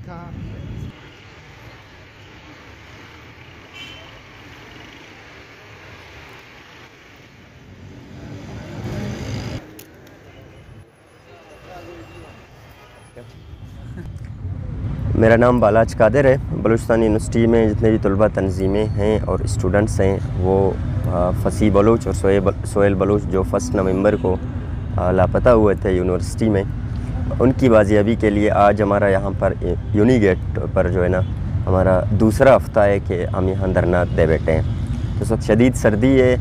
कहा। मेरा नाम बालाज कादिर है। बलूचिस्तान यूनिवर्सिटी में जितने भी तलबा तंजीमें हैं और स्टूडेंट्स हैं वो फसी बलूच और सोहेल बलूच जो 1 नवंबर को लापता हुए थे यूनिवर्सिटी में, उनकी बाजियाबी के लिए आज हमारा यहाँ पर यूनी गेट पर जो है ना हमारा दूसरा हफ्ता है कि हम यहाँ धरना दे बैठे हैं। तो इस वक्त शदीद सर्दी है,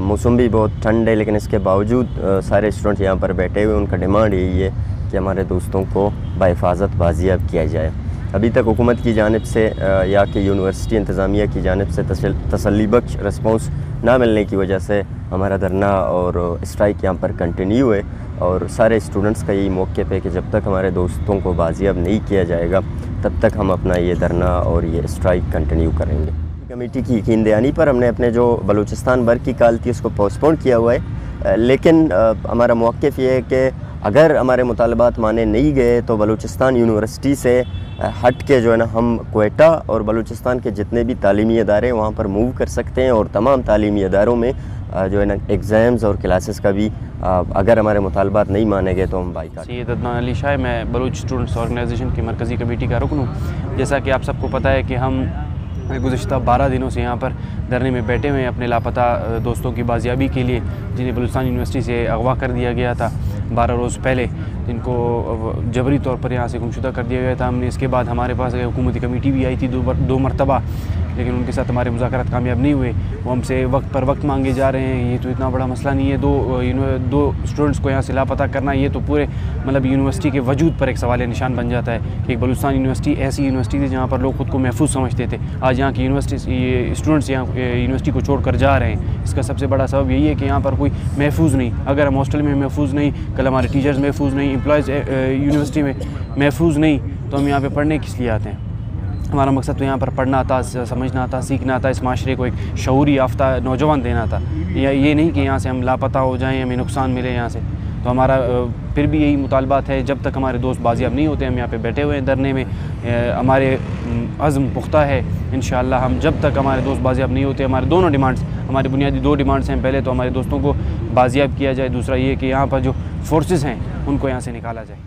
मौसम भी बहुत ठंड है, लेकिन इसके बावजूद सारे स्टूडेंट यहाँ पर बैठे हुए। उनका डिमांड यही है कि हमारे दोस्तों को बाहिफाजत बाजियाब किया जाए। अभी तक हुकूमत की जानिब से या कि यूनिवर्सिटी इंतज़ामिया की जानिब से तसल्ली बख्श रिस्पॉन्स ना मिलने की वजह से हमारा धरना और स्ट्राइक यहाँ पर कंटिन्यू है। और सारे स्टूडेंट्स का यही मौक़िफ़ है कि जब तक हमारे दोस्तों को बाजियाब नहीं किया जाएगा तब तक हम अपना ये धरना और ये स्ट्राइक कंटिन्यू करेंगे। कमेटी की यकीन दहानी पर हमने अपने जो बलूचिस्तान भर की कॉल थी उसको पोस्टपोन किया हुआ है, लेकिन हमारा मौक़िफ़ ये है कि अगर हमारे मुतालबात माने नहीं गए तो बलूचिस्तान यूनिवर्सिटी से हट के जो है ना हम क्वेटा और बलूचिस्तान के जितने भी तालीमी इदारे वहाँ पर मूव कर सकते हैं। और तमाम तालीमी इदारों में जो है ना एग्ज़ाम्स और क्लासेस का भी अगर हमारे मुतालबात नहीं माने गए तो हम बाइकाट। सैयद अदनान अली शाह, मैं बलूच स्टूडेंट्स ऑर्गेनाइजेशन की मरकज़ी कमेटी का रुकन हूँ। जैसा कि आप सबको पता है कि हम गुज़िश्ता 12 दिनों से यहाँ पर धरने में बैठे हुए हैं अपने लापता दोस्तों की बाजियाबी के लिए, जिन्हें बलूचिस्तान यूनिवर्सिटी से अगवा कर दिया गया था 12 रोज़ पहले, जिनको जबरी तौर पर यहाँ से गुमशुदा कर दिया गया था। हमने इसके बाद हमारे पास हुकूमती कमेटी भी आई थी दो मरतबा, लेकिन उनके साथ हमारे मुज़ाकरात कामयाब नहीं हुए। वो हमसे वक्त पर वक्त मांगे जा रहे हैं। ये तो इतना बड़ा मसला नहीं है, दो स्टूडेंट्स को यहाँ से लापता करना, ये तो पूरे मतलब यूनिवर्सिटी के वजूद पर एक सवाल निशान बन जाता है कि एक बलूचिस्तान यूनिवर्सिटी ऐसी यूनिवर्सिटी थी जहाँ पर लोग खुद को महफूज समझते थे। आज यहाँ की यूनिवर्सिटी स्टूडेंट्स यहाँ यूनिवर्सिटी को छोड़ कर जा रहे हैं। इसका सबसे बड़ा सबब यही है कि यहाँ पर कोई महफूज नहीं। अगर हम हॉस्टल में महफूज नहीं, कल हमारे टीचर्स महफूज नहीं, एम्प्लॉयज़ यूनिवर्सिटी में महफूज नहीं, तो हम यहाँ पे पढ़ने किस लिए आते हैं? हमारा मकसद तो यहाँ पर पढ़ना था, समझना था, सीखना था, इस माशरे को एक शऊरी याफ्ता नौजवान देना था। ये नहीं कि यहाँ से हम लापता हो जाएँ, हमें नुकसान मिले यहाँ से। तो हमारा फिर भी यही मुतालबात है, जब तक हमारे दोस्त बाजियाब नहीं होते हम यहाँ पे बैठे हुए हैं धरने में। हमारे अज़्म पुख्ता है, इंशाअल्लाह हम जब तक हमारे दोस्त बाजियाब नहीं होते, हमारे दोनों डिमांड्स, हमारी बुनियादी 2 डिमांड्स हैं। पहले तो हमारे दोस्तों को बाजियाब किया जाए, दूसरा ये कि यहाँ पर जो फोर्सेस हैं उनको यहाँ से निकाला जाए।